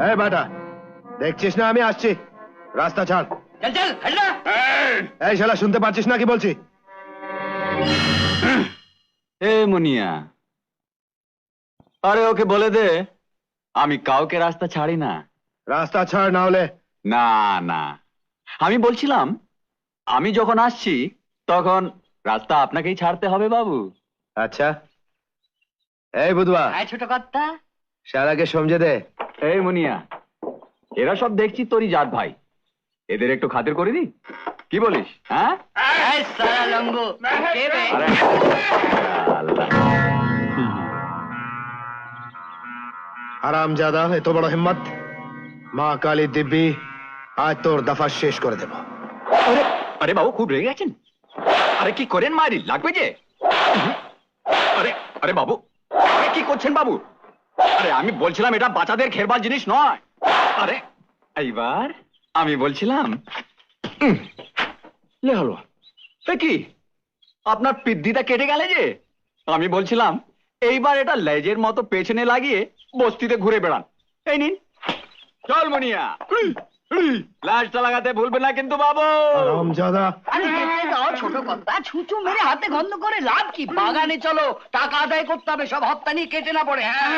এই বেটা, দেখছিস না আমি আসছি, রাস্তা ছাড়। চল চল হট না। এই শালা, শুনতে পাচ্ছিস না কি বলছি? এ মুনিয়া, আরে ওকে বলে দে আমি কাউকে রাস্তা ছাড়ি না। রাস্তা ছাড়, না হলে না না, আমি বলছিলাম আমি যখন আসছি তখন রাস্তা আপনাকেই ছাড়তে হবে বাবু। আচ্ছা। এই বুধবা, হ্যাঁ ছোট কর্তা। শালাকে সমঝে দে। এই মুনিয়া, এরা সব দেখছি তোরই জাত ভাই, এদের একটু খাতির করে দি, কি বলিস? হ্যাঁ এই সারা লঙ্গো কে বে? আরে আল্লাহ। হারামজাদা, এত বড় হিম্মত! মা কালী দিব্যি, আজ তোর দফা শেষ করে দেব। আরে আরে বাবু, খুব রেগে গেছেন? আরে কি করেন, মারি লাগবে যে। আরে আরে বাবু, আরে কি করছেন বাবু? আরে আমি বলছিলাম এটা বাচ্চাদের খেলবার জিনিস নয়। আরে এইবার আমি বলছিলাম লে হলো এ কি, আপনার পিদ্দিটা কেটে গেলে যে। আমি বলছিলাম এইবার এটা লেজের মতো পেছনে লাগিয়ে বস্তিতে ঘুরে বেড়ান। এই নিন, চল মনিয়া, লাশটা লাগাতে ভুলবে না কিন্তু বাবু। হারামজাদা, আরে যেতে দাও ছোট কর্তা, ছুঁচু মেরে হাতে গন্ধ করে লাভ কি? বাগানে চলো, টাকা আদায় করতে হবে, সব হপ্তা নিয়ে কেটে না পড়ে। হ্যাঁ